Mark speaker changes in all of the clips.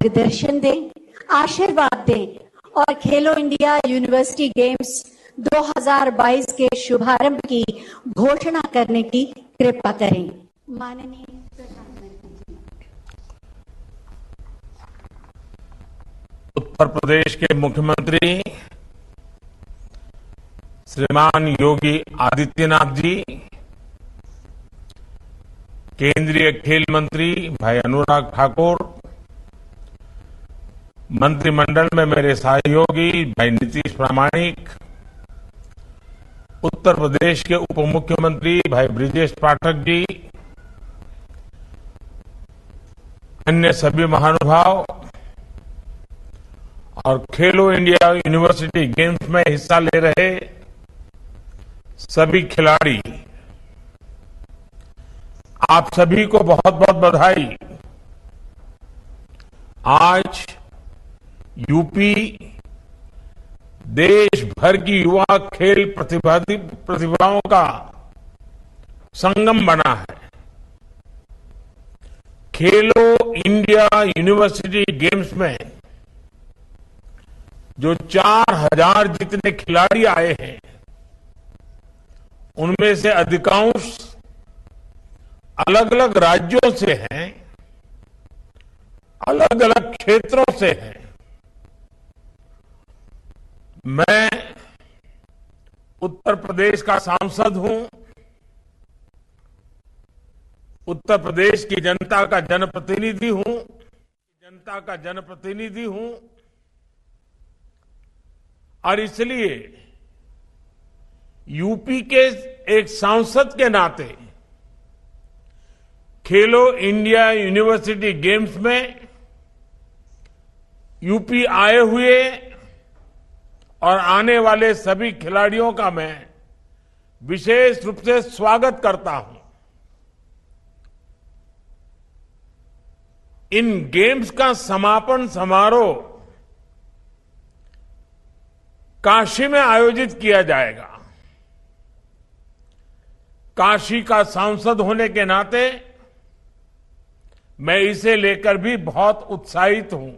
Speaker 1: मार्गदर्शन दें, आशीर्वाद दें और खेलो इंडिया यूनिवर्सिटी गेम्स 2022 के शुभारंभ की घोषणा करने की कृपा करें। माननीय प्रधानमंत्री जी।
Speaker 2: उत्तर प्रदेश के मुख्यमंत्री श्रीमान योगी आदित्यनाथ जी, केंद्रीय खेल मंत्री भाई अनुराग ठाकुर, मंत्रिमंडल में मेरे सहयोगी भाई नीतीश प्रामाणिक, उत्तर प्रदेश के उप मुख्यमंत्री भाई ब्रिजेश पाठक जी, अन्य सभी महानुभाव और खेलो इंडिया यूनिवर्सिटी गेम्स में हिस्सा ले रहे सभी खिलाड़ी, आप सभी को बहुत बहुत बधाई। आज यूपी देश भर की युवा खेल प्रतिभाओं का संगम बना है। खेलो इंडिया यूनिवर्सिटी गेम्स में जो 4000 जितने खिलाड़ी आए हैं, उनमें से अधिकांश अलग अलग राज्यों से हैं, अलग अलग क्षेत्रों से हैं। मैं उत्तर प्रदेश का सांसद हूं, उत्तर प्रदेश की जनता का जनप्रतिनिधि हूं और इसलिए यूपी के एक सांसद के नाते खेलो इंडिया यूनिवर्सिटी गेम्स में यूपी आए हुए और आने वाले सभी खिलाड़ियों का मैं विशेष रूप से स्वागत करता हूं। इन गेम्स का समापन समारोह काशी में आयोजित किया जाएगा। काशी का सांसद होने के नाते मैं इसे लेकर भी बहुत उत्साहित हूं।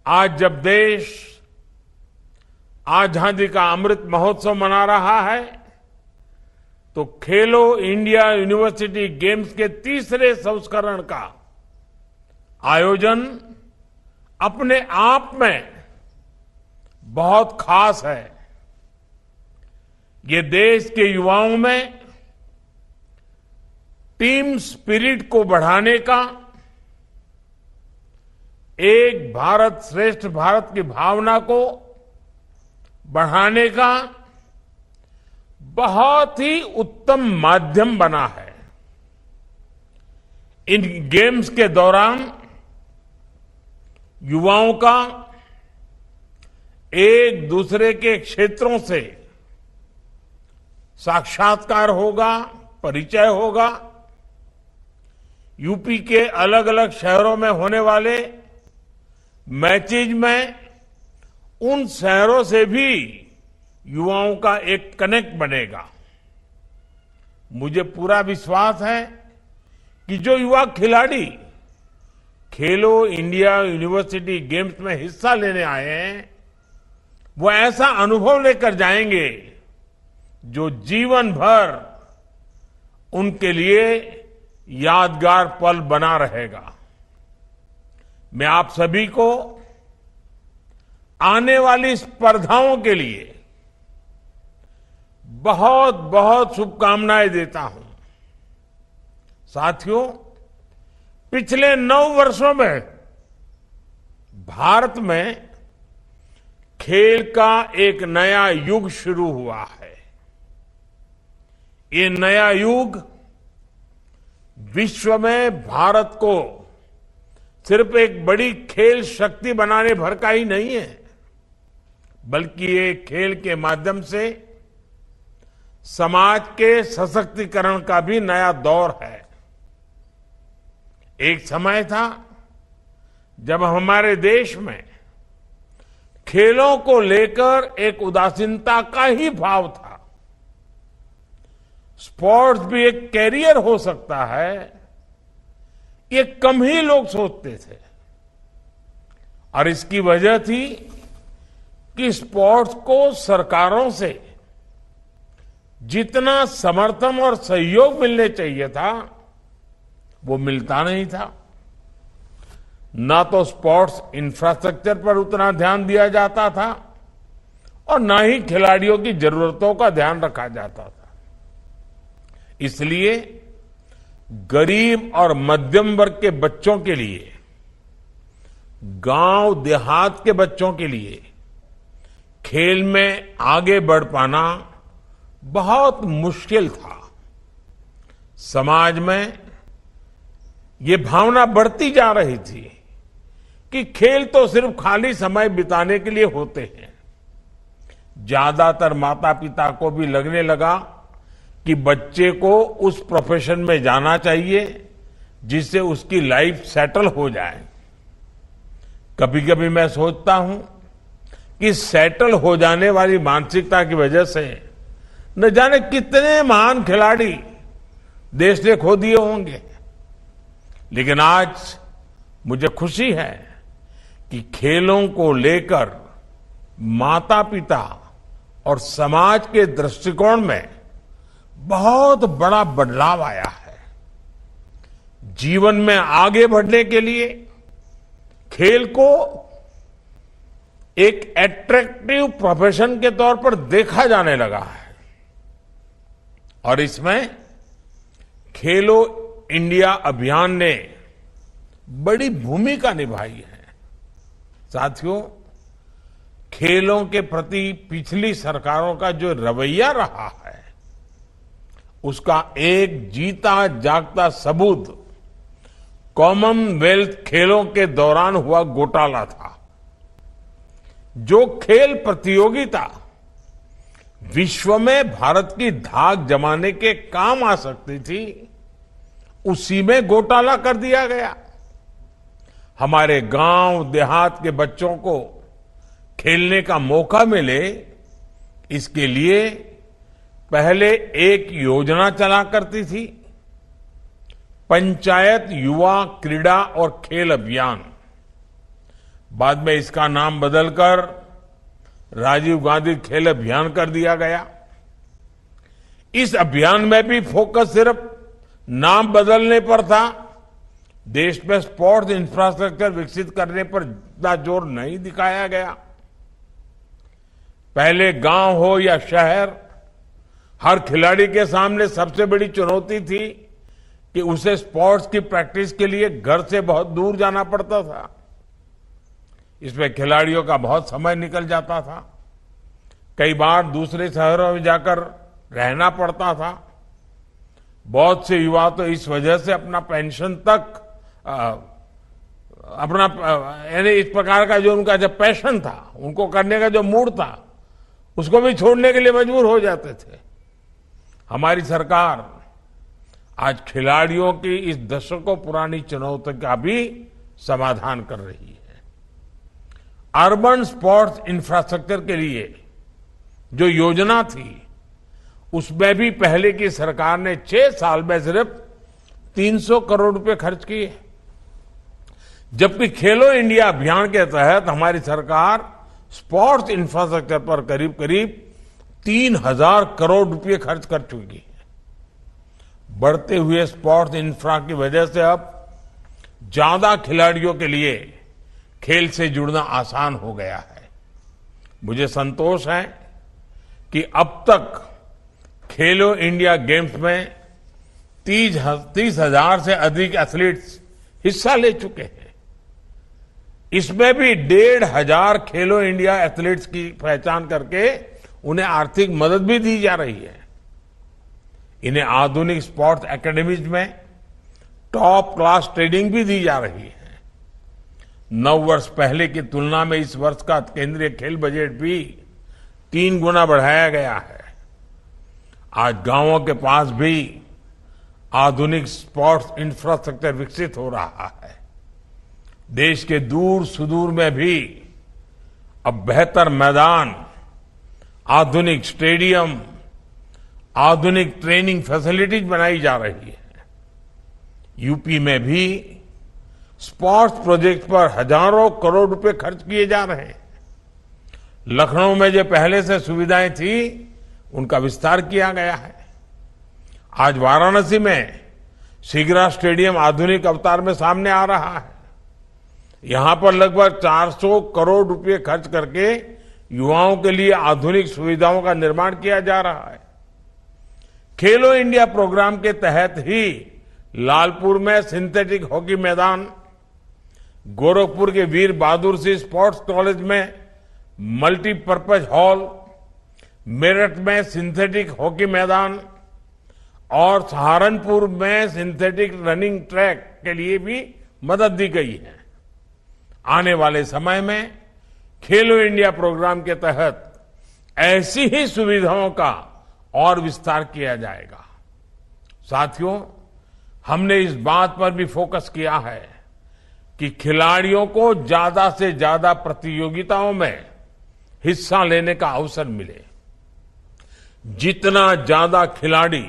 Speaker 2: आज जब देश आजादी का अमृत महोत्सव मना रहा है, तो खेलो इंडिया यूनिवर्सिटी गेम्स के तीसरे संस्करण का आयोजन अपने आप में बहुत खास है। ये देश के युवाओं में टीम स्पिरिट को बढ़ाने का, एक भारत श्रेष्ठ भारत की भावना को बढ़ाने का बहुत ही उत्तम माध्यम बना है। इन गेम्स के दौरान युवाओं का एक दूसरे के क्षेत्रों से साक्षात्कार होगा, परिचय होगा। यूपी के अलग अलग शहरों में होने वाले मैचेज में उन शहरों से भी युवाओं का एक कनेक्ट बनेगा। मुझे पूरा विश्वास है कि जो युवा खिलाड़ी खेलो इंडिया यूनिवर्सिटी गेम्स में हिस्सा लेने आए हैं, वो ऐसा अनुभव लेकर जाएंगे जो जीवन भर उनके लिए यादगार पल बना रहेगा। मैं आप सभी को आने वाली स्पर्धाओं के लिए बहुत बहुत शुभकामनाएं देता हूं। साथियों, पिछले 9 वर्षों में भारत में खेल का एक नया युग शुरू हुआ है। ये नया युग विश्व में भारत को सिर्फ एक बड़ी खेल शक्ति बनाने भर का ही नहीं है, बल्कि ये खेल के माध्यम से समाज के सशक्तिकरण का भी नया दौर है। एक समय था जब हमारे देश में खेलों को लेकर एक उदासीनता का ही भाव था। स्पोर्ट्स भी एक कैरियर हो सकता है, ये कम ही लोग सोचते थे और इसकी वजह थी कि स्पोर्ट्स को सरकारों से जितना समर्थन और सहयोग मिलने चाहिए था वो मिलता नहीं था। ना तो स्पोर्ट्स इंफ्रास्ट्रक्चर पर उतना ध्यान दिया जाता था और ना ही खिलाड़ियों की जरूरतों का ध्यान रखा जाता था। इसलिए गरीब और मध्यम वर्ग के बच्चों के लिए, गांव देहात के बच्चों के लिए खेल में आगे बढ़ पाना बहुत मुश्किल था। समाज में ये भावना बढ़ती जा रही थी कि खेल तो सिर्फ खाली समय बिताने के लिए होते हैं। ज्यादातर माता पिता को भी लगने लगा कि बच्चे को उस प्रोफेशन में जाना चाहिए जिससे उसकी लाइफ सेटल हो जाए। कभी कभी मैं सोचता हूं कि सेटल हो जाने वाली मानसिकता की वजह से न जाने कितने महान खिलाड़ी देश ने खो दिए होंगे। लेकिन आज मुझे खुशी है कि खेलों को लेकर माता पिता और समाज के दृष्टिकोण में बहुत बड़ा बदलाव आया है। जीवन में आगे बढ़ने के लिए खेल को एक एट्रैक्टिव प्रोफेशन के तौर पर देखा जाने लगा है और इसमें खेलो इंडिया अभियान ने बड़ी भूमिका निभाई है। साथियों, खेलों के प्रति पिछली सरकारों का जो रवैया रहा है उसका एक जीता जागता सबूत कॉमनवेल्थ खेलों के दौरान हुआ घोटाला था। जो खेल प्रतियोगिता विश्व में भारत की धाक जमाने के काम आ सकती थी उसी में घोटाला कर दिया गया। हमारे गांव देहात के बच्चों को खेलने का मौका मिले इसके लिए पहले एक योजना चला करती थी, पंचायत युवा क्रीड़ा और खेल अभियान। बाद में इसका नाम बदलकर राजीव गांधी खेल अभियान कर दिया गया। इस अभियान में भी फोकस सिर्फ नाम बदलने पर था। देश में स्पोर्ट्स इंफ्रास्ट्रक्चर विकसित करने पर इतना जोर नहीं दिखाया गया। पहले गांव हो या शहर, हर खिलाड़ी के सामने सबसे बड़ी चुनौती थी कि उसे स्पोर्ट्स की प्रैक्टिस के लिए घर से बहुत दूर जाना पड़ता था। इसमें खिलाड़ियों का बहुत समय निकल जाता था। कई बार दूसरे शहरों में जाकर रहना पड़ता था। बहुत से युवा तो इस वजह से अपना पेंशन तक अपना यानी इस प्रकार का जो उनका जब पैशन था, उनको करने का जो मूड था, उसको भी छोड़ने के लिए मजबूर हो जाते थे। हमारी सरकार आज खिलाड़ियों की इस दशकों पुरानी चुनौती का भी समाधान कर रही है। अर्बन स्पोर्ट्स इंफ्रास्ट्रक्चर के लिए जो योजना थी उसमें भी पहले की सरकार ने 6 साल में सिर्फ 300 करोड़ रुपए खर्च किए, जबकि खेलो इंडिया अभियान के तहत हमारी सरकार स्पोर्ट्स इंफ्रास्ट्रक्चर पर करीब करीब 3000 करोड़ रुपए खर्च कर चुकी है। बढ़ते हुए स्पोर्ट्स इंफ्रा की वजह से अब ज्यादा खिलाड़ियों के लिए खेल से जुड़ना आसान हो गया है। मुझे संतोष है कि अब तक खेलो इंडिया गेम्स में 30,000 से अधिक एथलीट्स हिस्सा ले चुके हैं। इसमें भी 1,500 खेलो इंडिया एथलीट्स की पहचान करके उन्हें आर्थिक मदद भी दी जा रही है। इन्हें आधुनिक स्पोर्ट्स एकेडमीज में टॉप क्लास ट्रेनिंग भी दी जा रही है। 9 वर्ष पहले की तुलना में इस वर्ष का केंद्रीय खेल बजट भी 3 गुना बढ़ाया गया है। आज गांवों के पास भी आधुनिक स्पोर्ट्स इंफ्रास्ट्रक्चर विकसित हो रहा है। देश के दूर सुदूर में भी अब बेहतर मैदान, आधुनिक स्टेडियम, आधुनिक ट्रेनिंग फैसिलिटीज बनाई जा रही है। यूपी में भी स्पोर्ट्स प्रोजेक्ट पर हजारों करोड़ रुपए खर्च किए जा रहे हैं। लखनऊ में जो पहले से सुविधाएं थी उनका विस्तार किया गया है। आज वाराणसी में शिग्रा स्टेडियम आधुनिक अवतार में सामने आ रहा है। यहां पर लगभग 400 करोड़ रुपए खर्च करके युवाओं के लिए आधुनिक सुविधाओं का निर्माण किया जा रहा है। खेलो इंडिया प्रोग्राम के तहत ही लालपुर में सिंथेटिक हॉकी मैदान, गोरखपुर के वीर बहादुर सिंह स्पोर्ट्स कॉलेज में मल्टीपर्पज हॉल, मेरठ में सिंथेटिक हॉकी मैदान और सहारनपुर में सिंथेटिक रनिंग ट्रैक के लिए भी मदद दी गई है। आने वाले समय में खेलो इंडिया प्रोग्राम के तहत ऐसी ही सुविधाओं का और विस्तार किया जाएगा। साथियों, हमने इस बात पर भी फोकस किया है कि खिलाड़ियों को ज्यादा से ज्यादा प्रतियोगिताओं में हिस्सा लेने का अवसर मिले। जितना ज्यादा खिलाड़ी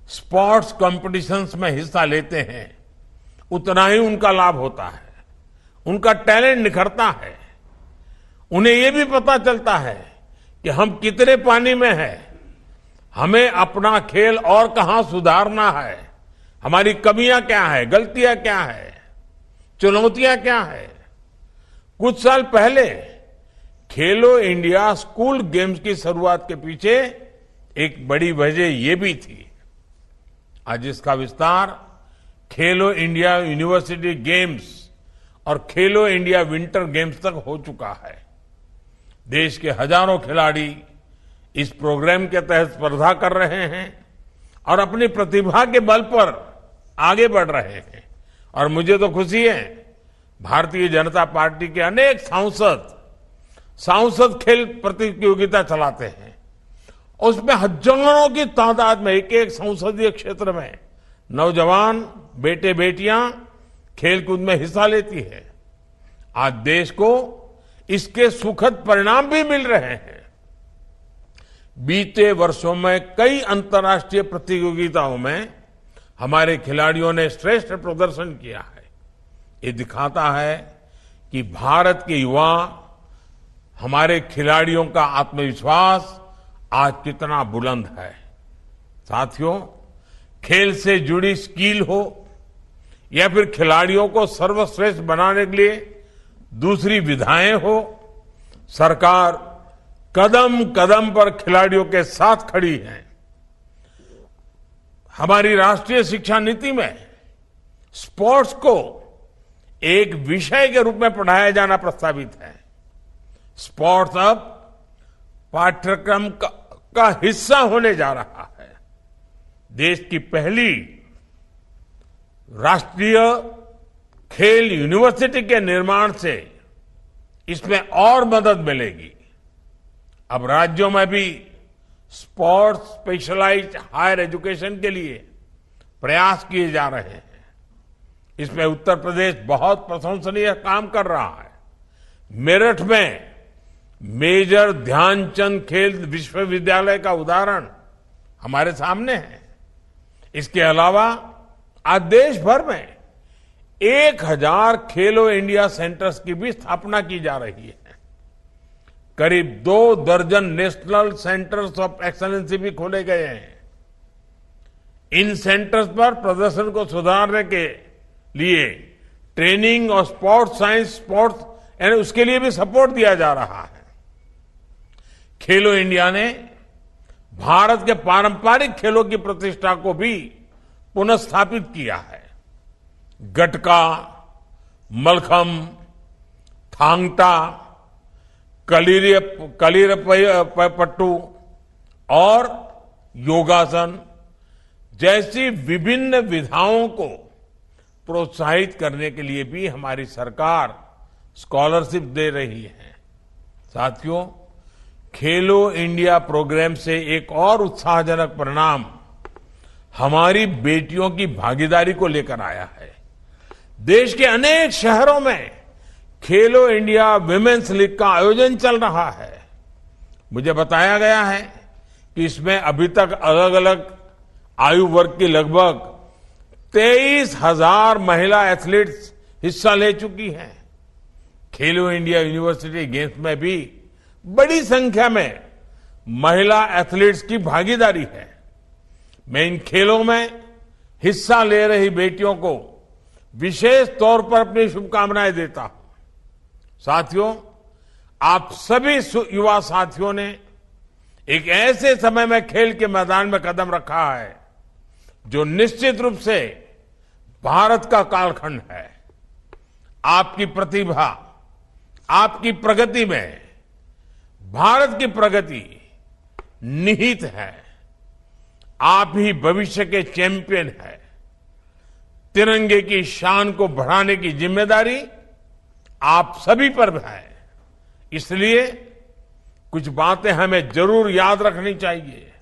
Speaker 2: स्पोर्ट्स कॉम्पिटिशन्स में हिस्सा लेते हैं उतना ही उनका लाभ होता है, उनका टैलेंट निखरता है। उन्हें यह भी पता चलता है कि हम कितने पानी में हैं, हमें अपना खेल और कहां सुधारना है, हमारी कमियां क्या है, गलतियां क्या है, चुनौतियां क्या है। कुछ साल पहले खेलो इंडिया स्कूल गेम्स की शुरुआत के पीछे एक बड़ी वजह यह भी थी। आज इसका विस्तार खेलो इंडिया यूनिवर्सिटी गेम्स और खेलो इंडिया विंटर गेम्स तक हो चुका है। देश के हजारों खिलाड़ी इस प्रोग्राम के तहत स्पर्धा कर रहे हैं और अपनी प्रतिभा के बल पर आगे बढ़ रहे हैं। और मुझे तो खुशी है, भारतीय जनता पार्टी के अनेक सांसद खेल प्रतियोगिता चलाते हैं। उसमें हजारों की तादाद में एक एक संसदीय क्षेत्र में नौजवान बेटे बेटियां खेलकूद में हिस्सा लेती है। आज देश को इसके सुखद परिणाम भी मिल रहे हैं। बीते वर्षों में कई अंतर्राष्ट्रीय प्रतियोगिताओं में हमारे खिलाड़ियों ने श्रेष्ठ प्रदर्शन किया है। ये दिखाता है कि भारत के युवा, हमारे खिलाड़ियों का आत्मविश्वास आज कितना बुलंद है। साथियों, खेल से जुड़ी स्किल हो या फिर खिलाड़ियों को सर्वश्रेष्ठ बनाने के लिए दूसरी विधाएं हो, सरकार कदम कदम पर खिलाड़ियों के साथ खड़ी है। हमारी राष्ट्रीय शिक्षा नीति में स्पोर्ट्स को एक विषय के रूप में पढ़ाया जाना प्रस्तावित है। स्पोर्ट्स अब पाठ्यक्रम का हिस्सा होने जा रहा है। देश की पहली राष्ट्रीय खेल यूनिवर्सिटी के निर्माण से इसमें और मदद मिलेगी। अब राज्यों में भी स्पोर्ट्स स्पेशलाइज्ड हायर एजुकेशन के लिए प्रयास किए जा रहे हैं। इसमें उत्तर प्रदेश बहुत प्रशंसनीय काम कर रहा है। मेरठ में मेजर ध्यानचंद खेल विश्वविद्यालय का उदाहरण हमारे सामने है। इसके अलावा आज देश भर में 1000 खेलो इंडिया सेंटर्स की भी स्थापना की जा रही है। करीब 2 दर्जन नेशनल सेंटर्स ऑफ एक्सलेंसी भी खोले गए हैं। इन सेंटर्स पर प्रदर्शन को सुधारने के लिए ट्रेनिंग और स्पोर्ट्स साइंस, स्पोर्ट्स यानी उसके लिए भी सपोर्ट दिया जा रहा है। खेलो इंडिया ने भारत के पारंपरिक खेलों की प्रतिष्ठा को भी पुनर्स्थापित किया है। गटका, मलखम, थांग टा, कलीरपट्टू और योगासन जैसी विभिन्न विधाओं को प्रोत्साहित करने के लिए भी हमारी सरकार स्कॉलरशिप दे रही है। साथियों, खेलो इंडिया प्रोग्राम से एक और उत्साहजनक परिणाम हमारी बेटियों की भागीदारी को लेकर आया है। देश के अनेक शहरों में खेलो इंडिया विमेंस लीग का आयोजन चल रहा है। मुझे बताया गया है कि इसमें अभी तक अलग अलग आयु वर्ग की लगभग 23,000 महिला एथलीट्स हिस्सा ले चुकी हैं। खेलो इंडिया यूनिवर्सिटी गेम्स में भी बड़ी संख्या में महिला एथलीट्स की भागीदारी है। मैं इन खेलों में हिस्सा ले रही बेटियों को विशेष तौर पर अपनी शुभकामनाएं देता हूं। साथियों, आप सभी युवा साथियों ने एक ऐसे समय में खेल के मैदान में कदम रखा है जो निश्चित रूप से भारत का कालखंड है। आपकी प्रतिभा, आपकी प्रगति में भारत की प्रगति निहित है। आप ही भविष्य के चैंपियन हैं। तिरंगे की शान को बढ़ाने की जिम्मेदारी आप सभी पर है। इसलिए कुछ बातें हमें जरूर याद रखनी चाहिए।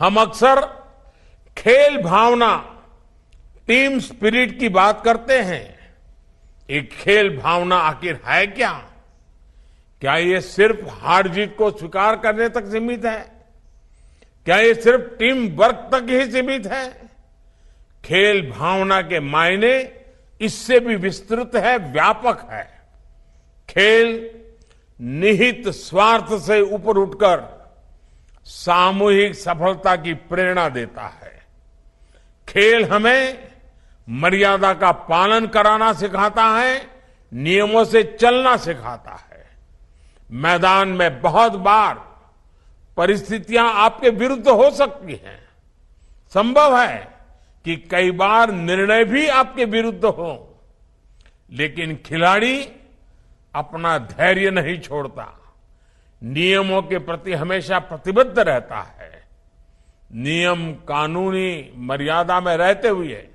Speaker 2: हम अक्सर खेल भावना, टीम स्पिरिट की बात करते हैं। एक खेल भावना आखिर है क्या? क्या ये सिर्फ हार जीत को स्वीकार करने तक सीमित है? क्या ये सिर्फ टीम वर्क तक ही सीमित है? खेल भावना के मायने इससे भी विस्तृत है, व्यापक है। खेल निहित स्वार्थ से ऊपर उठकर सामूहिक सफलता की प्रेरणा देता है। खेल हमें मर्यादा का पालन कराना सिखाता है, नियमों से चलना सिखाता है। मैदान में बहुत बार परिस्थितियां आपके विरुद्ध हो सकती हैं। संभव है कि कई बार निर्णय भी आपके विरुद्ध हो, लेकिन खिलाड़ी अपना धैर्य नहीं छोड़ता, नियमों के प्रति हमेशा प्रतिबद्ध रहता है। नियम, कानूनी मर्यादा में रहते हुए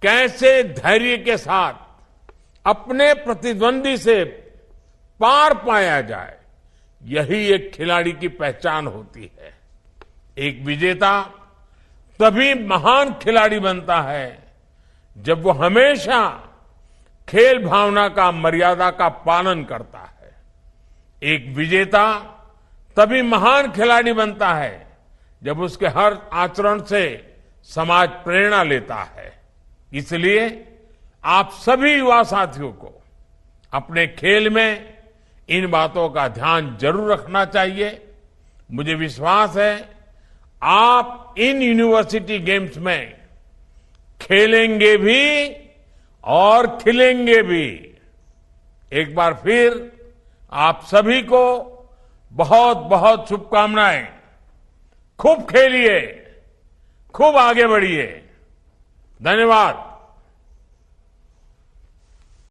Speaker 2: कैसे धैर्य के साथ अपने प्रतिद्वंदी से पार पाया जाए, यही एक खिलाड़ी की पहचान होती है। एक विजेता तभी महान खिलाड़ी बनता है जब वो हमेशा खेल भावना का, मर्यादा का पालन करता है। एक विजेता तभी महान खिलाड़ी बनता है जब उसके हर आचरण से समाज प्रेरणा लेता है। इसलिए आप सभी युवा साथियों को अपने खेल में इन बातों का ध्यान जरूर रखना चाहिए। मुझे विश्वास है आप इन यूनिवर्सिटी गेम्स में खेलेंगे भी और खिलेंगे भी। एक बार फिर आप सभी को बहुत बहुत शुभकामनाएं। खूब खेलिए, खूब आगे बढ़िए। धन्यवाद।